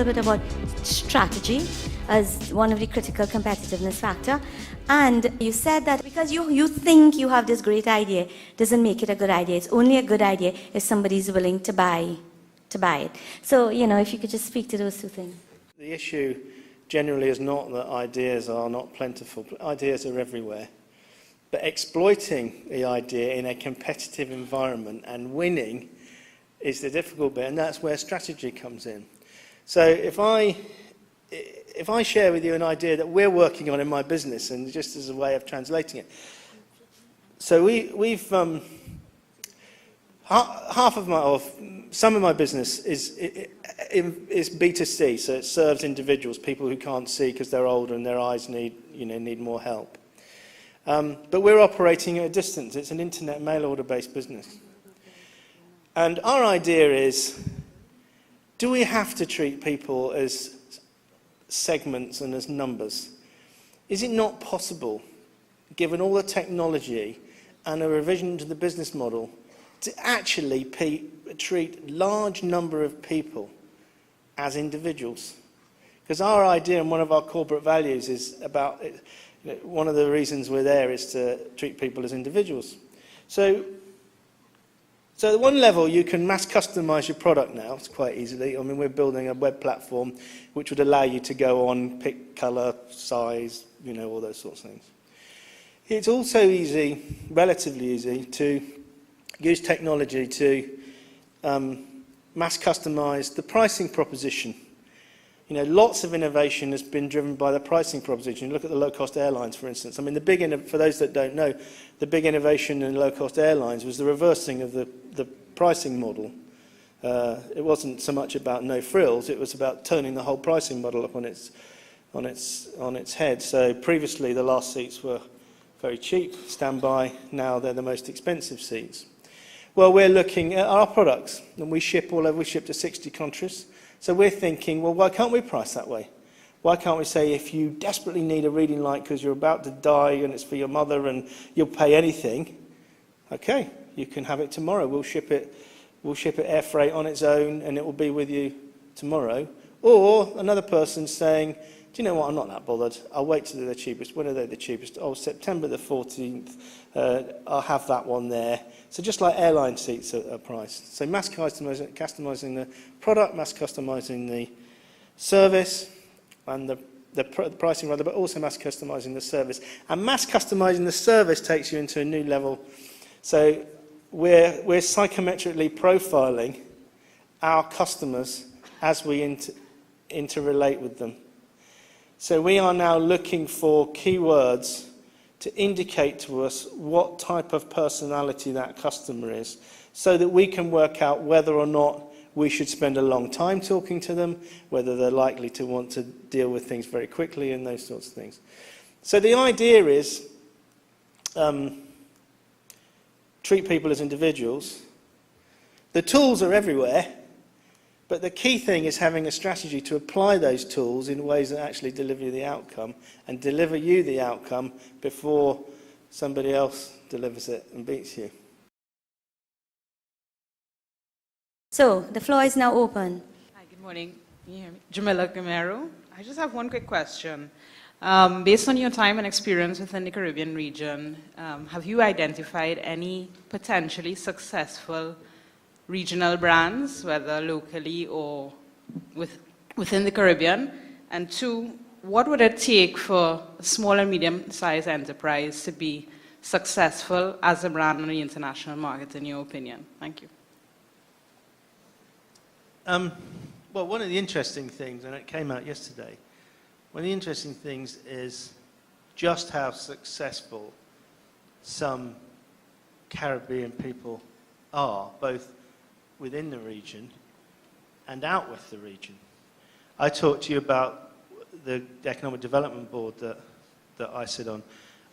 bit about strategy as one of the critical competitiveness factor. And you said that because you think you have this great idea doesn't make it a good idea. It's only a good idea if somebody's willing to buy it. So, if you could just speak to those two things. The issue generally is not that ideas are not plentiful. Ideas are everywhere. But exploiting the idea in a competitive environment and winning is the difficult bit, and that's where strategy comes in. So if I share with you an idea that we're working on in my business, and just as a way of translating it, so we've some of my business is B2C, so it serves individuals, people who can't see because they're older and their eyes need more help. But we're operating at a distance. It's an internet mail order based business. And our idea is, do we have to treat people as segments and as numbers? Is it not possible, given all the technology and a revision to the business model, to actually treat large number of people as individuals? Because our idea and one of our corporate values is about, one of the reasons we're there is to treat people as individuals. So at one level, you can mass customize your product now. It's quite easily. I mean, we're building a web platform which would allow you to go on, pick color, size, all those sorts of things. It's also easy, relatively easy, to use technology to mass customize the pricing proposition. Lots of innovation has been driven by the pricing proposition. Look at the low-cost airlines, for instance. I mean, for those that don't know, the big innovation in low-cost airlines was the reversing of the pricing model. It wasn't so much about no frills; it was about turning the whole pricing model up on its head. So previously, the last seats were very cheap, standby. Now they're the most expensive seats. Well, we're looking at our products, and we ship to 60 countries. So we're thinking, well, why can't we price that way? Why can't we say, if you desperately need a reading light because you're about to die and it's for your mother and you'll pay anything, okay, you can have it tomorrow. We'll ship it air freight on its own and it will be with you tomorrow. Or another person saying, do you know what, I'm not that bothered. I'll wait till they're the cheapest. When are they the cheapest? Oh, September the 14th. I'll have that one there. So just like airline seats are priced. So mass customizing the product, mass customizing the service, and the pricing rather, but also mass customizing the service. And mass customizing the service takes you into a new level. So we're psychometrically profiling our customers as we interrelate with them. So we are now looking for keywords to indicate to us what type of personality that customer is, so that we can work out whether or not we should spend a long time talking to them, whether they're likely to want to deal with things very quickly and those sorts of things. So the idea is treat people as individuals. The tools are everywhere, but the key thing is having a strategy to apply those tools in ways that actually deliver you the outcome and deliver you the outcome before somebody else delivers it and beats you. So, the floor is now open. Hi, good morning. Can you hear me? Jamila Gamero. I just have one quick question. Based on your time and experience within the Caribbean region, have you identified any potentially successful regional brands, whether locally or within the Caribbean? And two, what would it take for a small and medium-sized enterprise to be successful as a brand on the international market, in your opinion? Thank you. Well, one of the interesting things, and it came out yesterday, one of the interesting things is just how successful some Caribbean people are, both within the region and out with the region. I talked to you about the Economic Development Board that I sit on.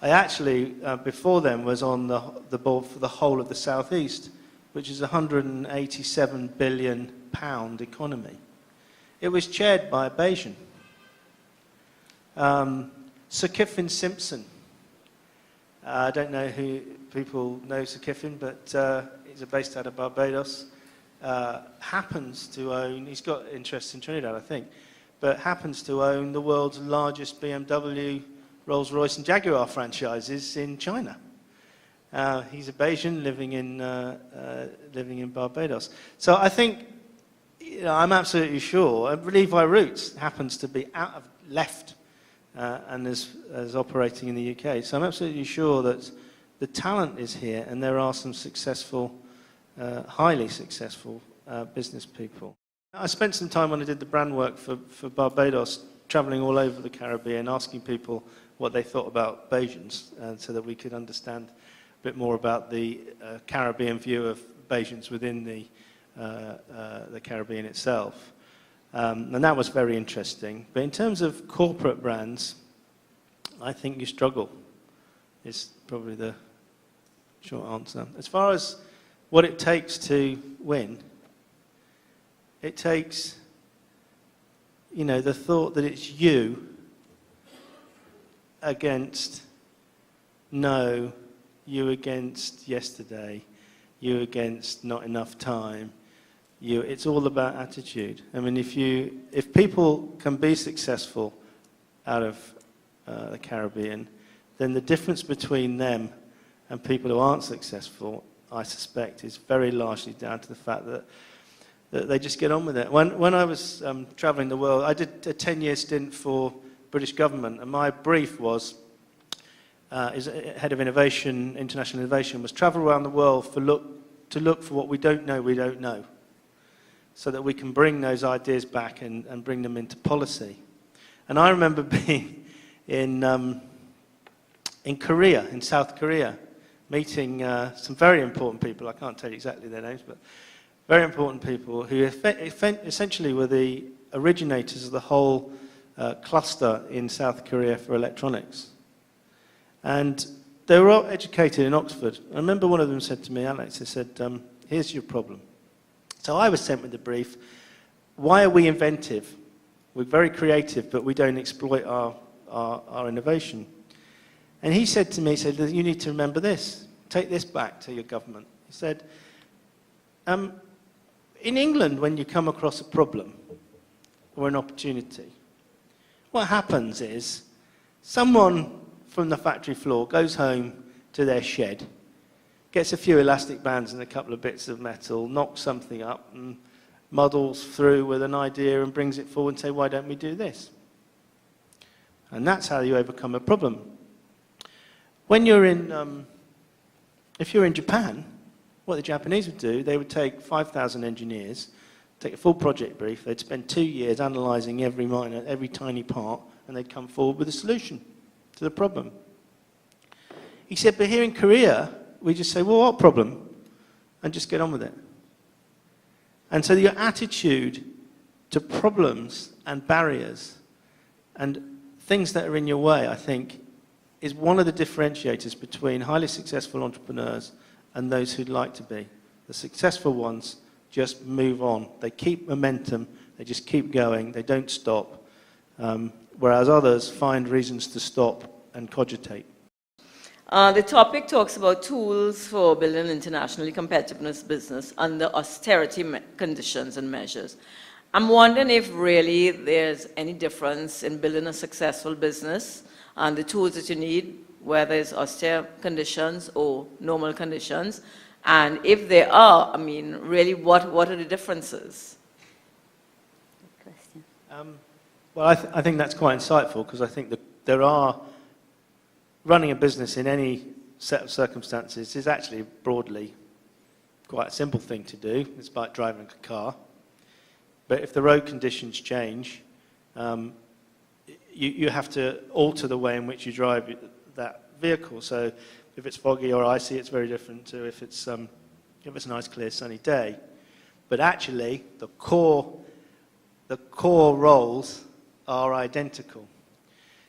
I actually, before then, was on the board for the whole of the Southeast, which is a £187 billion economy. It was chaired by a Bayesian. Sir Kiffin Simpson. I don't know who people know Sir Kiffin, but he's based out of Barbados. Happens to own, he's got interest in Trinidad, I think, but happens to own the world's largest BMW, Rolls-Royce and Jaguar franchises in China. He's a Bayesian living in Barbados. So I think, I'm absolutely sure. Levi Roots happens to be left and is operating in the UK. So I'm absolutely sure that the talent is here, and there are some successful, highly successful business people. I spent some time when I did the brand work for Barbados, traveling all over the Caribbean, asking people what they thought about Bayesians, so that we could understand a bit more about the Caribbean view of Bayesians within the Caribbean itself. And that was very interesting. But in terms of corporate brands, I think you struggle, is probably the short answer. As far as what it takes to win, it takes, the thought that it's you against no, you against yesterday, you against not enough time. It's all about attitude. I mean, if people can be successful out of the Caribbean, then the difference between them and people who aren't successful, I suspect, is very largely down to the fact that they just get on with it. When I was traveling the world, I did a 10-year stint for British government, and my brief was, as head of innovation, international innovation, was travel around the world to look for what we don't know, so that we can bring those ideas back and bring them into policy. And I remember being in Korea, in South Korea, meeting some very important people. I can't tell you exactly their names, but very important people who essentially were the originators of the whole cluster in South Korea for electronics. And they were all educated in Oxford. I remember one of them said to me, Alex, they said, here's your problem. So I was sent with the brief, why are we inventive? We're very creative, but we don't exploit our innovation. And he said to me, you need to remember this. Take this back to your government. He said, in England, when you come across a problem or an opportunity, what happens is someone from the factory floor goes home to their shed, gets a few elastic bands and a couple of bits of metal, knocks something up and muddles through with an idea and brings it forward and say, why don't we do this? And that's how you overcome a problem. When you're if you're in Japan, what the Japanese would do, they would take 5,000 engineers, take a full project brief, they'd spend 2 years analysing every tiny part, and they'd come forward with a solution to the problem. He said, but here in Korea, we just say, well, what problem? And just get on with it. And so your attitude to problems and barriers and things that are in your way, I think, is one of the differentiators between highly successful entrepreneurs and those who'd like to be. The successful ones just move on. They keep momentum. They just keep going. They don't stop. Whereas others find reasons to stop and cogitate. The topic talks about tools for building internationally competitiveness business under austerity conditions and measures. I'm wondering if really there's any difference in building a successful business and the tools that you need, whether it's austere conditions or normal conditions, and if there are, I mean, really, what are the differences? Good question. Well, I think that's quite insightful, because I think that running a business in any set of circumstances is actually broadly quite a simple thing to do. It's like driving a car. But if the road conditions change, you have to alter the way in which you drive that vehicle. So if it's foggy or icy, it's very different to if it's a nice, clear, sunny day. But actually, the core roles are identical.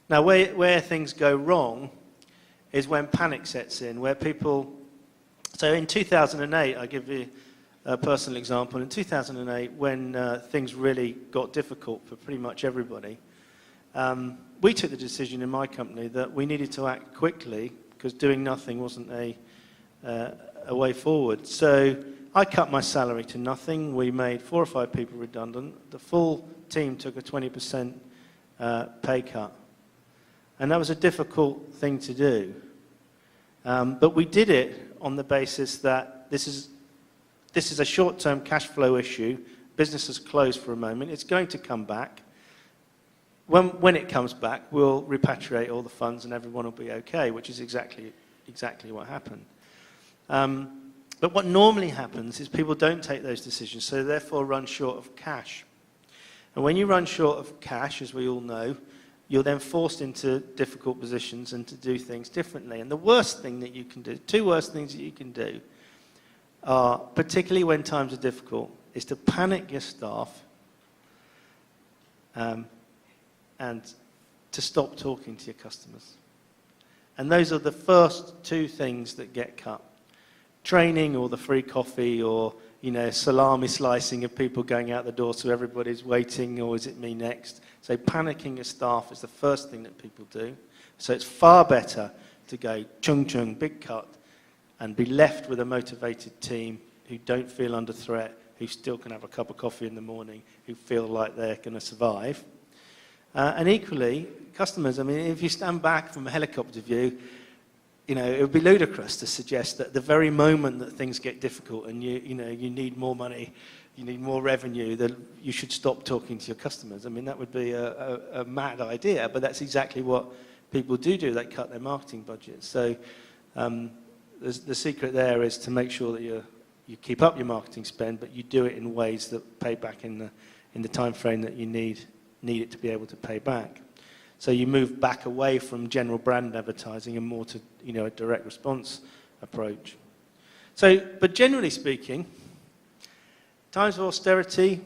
Now, where things go wrong is when panic sets in, where people... So in 2008, I'll give you a personal example. In 2008, when things really got difficult for pretty much everybody, we took the decision in my company that we needed to act quickly, because doing nothing wasn't a way forward. So I cut my salary to nothing. We made 4 or 5 people redundant. The full team took a 20% pay cut. And that was a difficult thing to do. But we did it on the basis that this is a short-term cash flow issue. Business is closed for a moment. It's going to come back. When it comes back, we'll repatriate all the funds and everyone will be okay, which is exactly what happened. But what normally happens is people don't take those decisions, so therefore run short of cash. And when you run short of cash, as we all know, you're then forced into difficult positions and to do things differently. And the worst thing that you can do, 2 worst things that you can do, are, particularly when times are difficult, is to panic your staff and to stop talking to your customers. And those are the first 2 things that get cut. Training, or the free coffee, or salami slicing of people going out the door so everybody's waiting, or is it me next? So panicking your staff is the first thing that people do. So it's far better to go chung chung, big cut, and be left with a motivated team who don't feel under threat, who still can have a cup of coffee in the morning, who feel like they're going to survive. And equally, customers, I mean, if you stand back from a helicopter view, it would be ludicrous to suggest that the very moment that things get difficult and you need more money, you need more revenue, that you should stop talking to your customers. I mean, that would be a mad idea, but that's exactly what people do. They cut their marketing budgets. So the secret there is to make sure that you keep up your marketing spend, but you do it in ways that pay back in the time frame that you need it to be able to pay back. So you move back away from general brand advertising and more to a direct response approach. So, but generally speaking, times of austerity,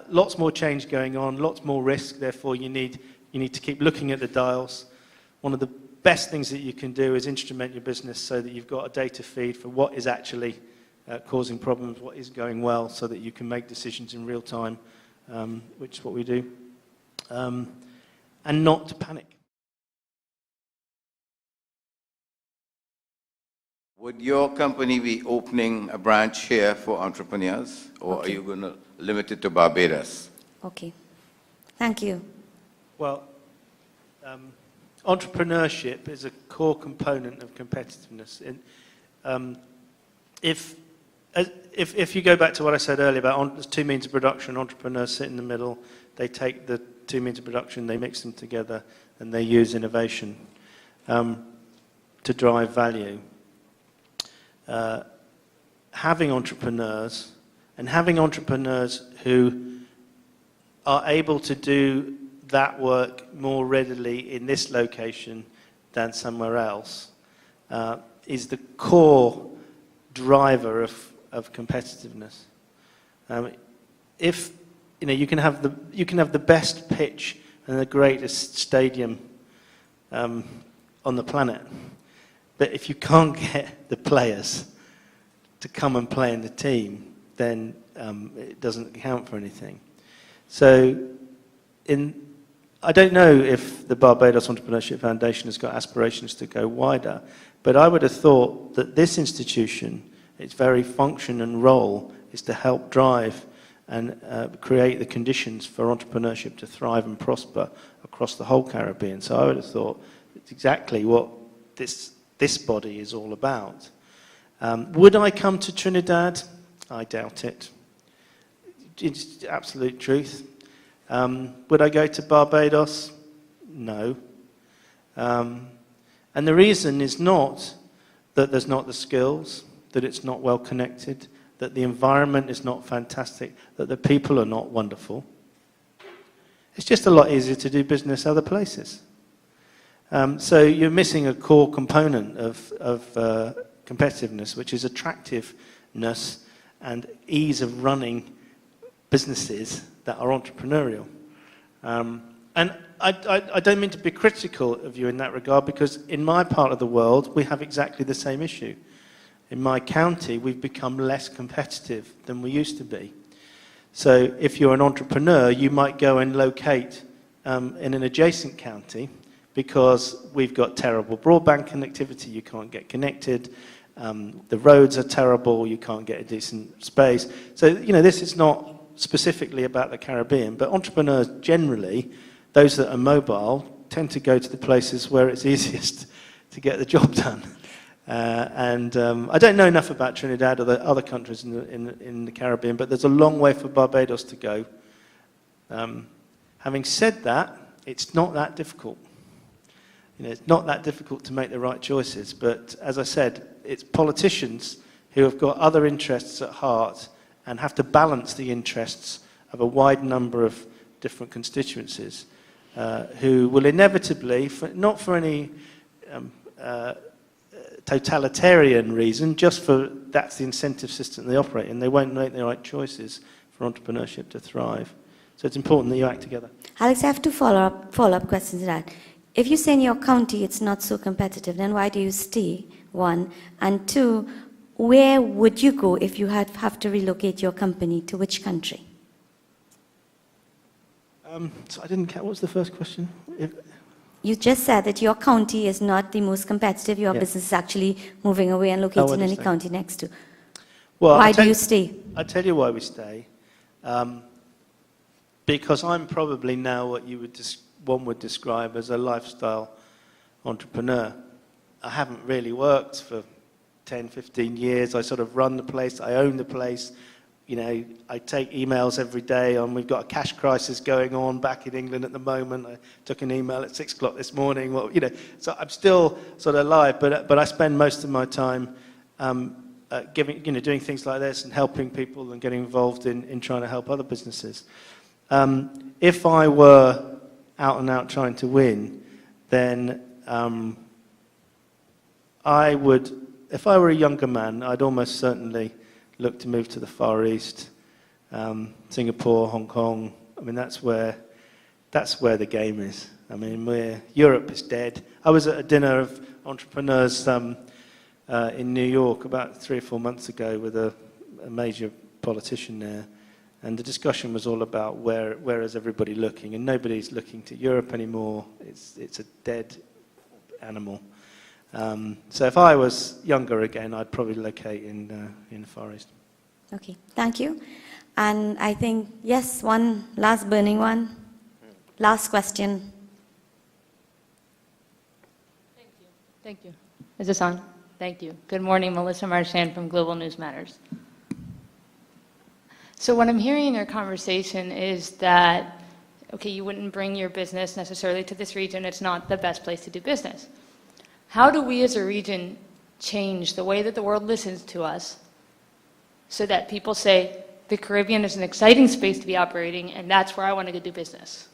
lots more change going on, lots more risk. Therefore, you need to keep looking at the dials. One of the best things that you can do is instrument your business so that you've got a data feed for what is actually causing problems, what is going well, so that you can make decisions in real time, which is what we do. And not to panic. Would your company be opening a branch here for entrepreneurs, or are you going to limit it to Barbados? Okay. Thank you. Well, entrepreneurship is a core component of competitiveness. If you go back to what I said earlier about there's 2 means of production, entrepreneurs sit in the middle, they take the 2 means of production, they mix them together, and they use innovation to drive value. Having entrepreneurs who are able to do that work more readily in this location than somewhere else is the core driver of competitiveness. If you can have the best pitch and the greatest stadium on the planet, but if you can't get the players to come and play in the team, then it doesn't count for anything. So, I don't know if the Barbados Entrepreneurship Foundation has got aspirations to go wider, but I would have thought that this institution, its very function and role is to help drive and create the conditions for entrepreneurship to thrive and prosper across the whole Caribbean. So I would have thought it's exactly what this body is all about. Would I come to Trinidad? I doubt it. It's the absolute truth. Would I go to Barbados? No. And the reason is not that there's not the skills, that it's not well connected, that the environment is not fantastic, that the people are not wonderful. It's just a lot easier to do business other places. So you're missing a core component of competitiveness, which is attractiveness and ease of running businesses that are entrepreneurial. And I don't mean to be critical of you in that regard, because in my part of the world, we have exactly the same issue. In my county, we've become less competitive than we used to be. So if you're an entrepreneur, you might go and locate in an adjacent county because we've got terrible broadband connectivity, you can't get connected, The roads are terrible, you can't get a decent space. So, this is not specifically about the Caribbean, but entrepreneurs generally, those that are mobile, tend to go to the places where it's easiest to get the job done. I don't know enough about Trinidad or the other countries in the Caribbean, but there's a long way for Barbados to go. Having said that, it's not that difficult. It's not that difficult to make the right choices, but as I said, it's politicians who have got other interests at heart and have to balance the interests of a wide number of different constituencies who will inevitably, not for any totalitarian reason, just for that's the incentive system they operate in, they won't make the right choices for entrepreneurship to thrive. So it's important that you act together. Alex, I have two follow-up questions to that. If you say in your county it's not so competitive, then why do you stay, one? And two, where would you go if you have to relocate your company? To which country? So I didn't catch, what was the first question? You just said that your county is not the most competitive. Your business is actually moving away and located in any county next to. Well, why do you stay? I'll tell you why we stay. Because I'm probably now what one would describe as a lifestyle entrepreneur. I haven't really worked for 10, 15 years. I sort of run the place. I own the place. I take emails every day on we've got a cash crisis going on back in England at the moment. I took an email at 6 o'clock this morning. Well, so I'm still sort of alive, but I spend most of my time doing things like this and helping people and getting involved in trying to help other businesses. If I were out and out trying to win, then I would, if I were a younger man, I'd almost certainly look to move to the Far East, Singapore, Hong Kong. I mean, that's where the game is. I mean, Europe is dead. I was at a dinner of entrepreneurs in New York about 3 or 4 months ago with a major politician there, and the discussion was all about where is everybody looking, and nobody's looking to Europe anymore. It's a dead animal. So if I was younger again, I'd probably locate in the Far East. Okay, thank you. And I think, yes, one last burning one. Last question. Thank you. Is this on? Thank you. Good morning, Melissa Marchand from Global News Matters. So what I'm hearing in your conversation is that, okay, you wouldn't bring your business necessarily to this region. It's not the best place to do business. How do we as a region change the way that the world listens to us so that people say, the Caribbean is an exciting space to be operating, and that's where I want to go do business?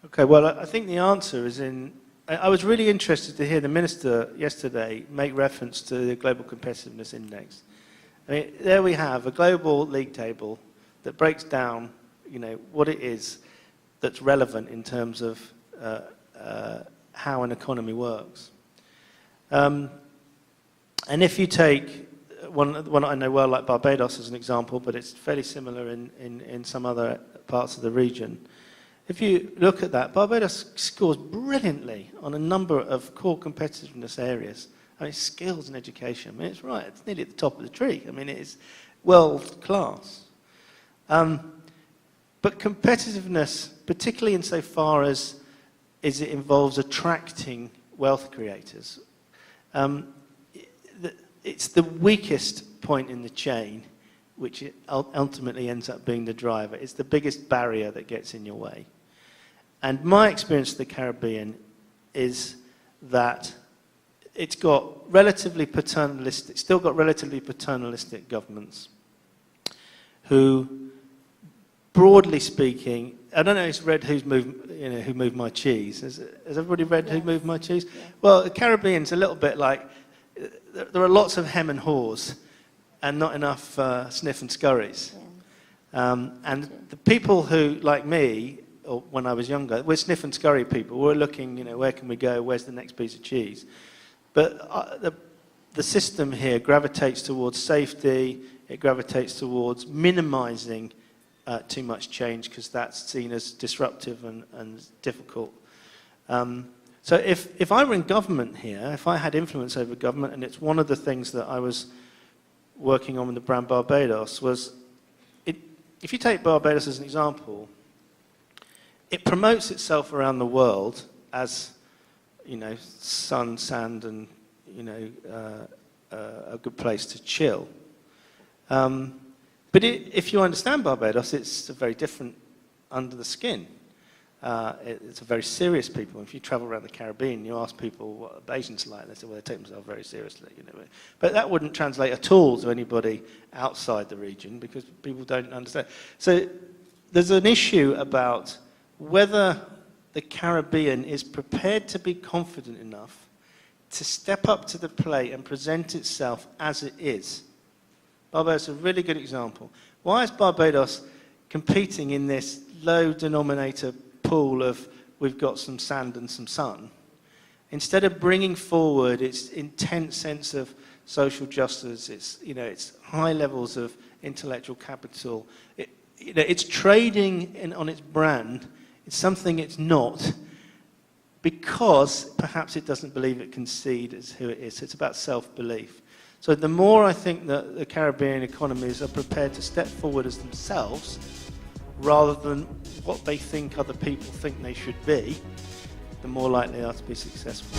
Okay, well, I think the answer is I was really interested to hear the minister yesterday make reference to the Global Competitiveness Index. I mean, there we have a global league table that breaks down, what it is that's relevant in terms of how an economy works. And if you take one I know well, like Barbados as an example, but it's fairly similar in some other parts of the region. If you look at that, Barbados scores brilliantly on a number of core competitiveness areas. I mean, skills and education. I mean, it's right. It's nearly at the top of the tree. I mean, it is world class. But competitiveness, particularly insofar as it involves attracting wealth creators, it's the weakest point in the chain, which ultimately ends up being the driver. It's the biggest barrier that gets in your way. And my experience of the Caribbean is that it's got relatively paternalistic, still got relatively paternalistic governments who, broadly speaking, I don't know if it's read Who Moved My Cheese. Has everybody read Who Moved My Cheese? Yeah. Well, the Caribbean's a little bit like, there are lots of hem and haws and not enough sniff and scurries. Yeah. And the people who, like me, or when I was younger, we're sniff and scurry people. We're looking, where can we go? Where's the next piece of cheese? But the system here gravitates towards safety. It gravitates towards minimizing too much change because that's seen as disruptive and difficult. So if I were in government here, if I had influence over government, and it's one of the things that I was working on with the brand Barbados, was if you take Barbados as an example, it promotes itself around the world as, sun, sand, and, a good place to chill. But if you understand Barbados, it's very different under the skin. It's a very serious people. If you travel around the Caribbean, you ask people what Asians like, they say, well, they take themselves very seriously. But that wouldn't translate at all to anybody outside the region because people don't understand. So there's an issue about whether the Caribbean is prepared to be confident enough to step up to the plate and present itself as it is. Barbados is a really good example. Why is Barbados competing in this low denominator pool of we've got some sand and some sun, instead of bringing forward its intense sense of social justice, its high levels of intellectual capital, it's trading on its brand. It's something it's not because perhaps it doesn't believe it can see as who it is. It's about self-belief. So the more I think that the Caribbean economies are prepared to step forward as themselves rather than what they think other people think they should be, the more likely they are to be successful.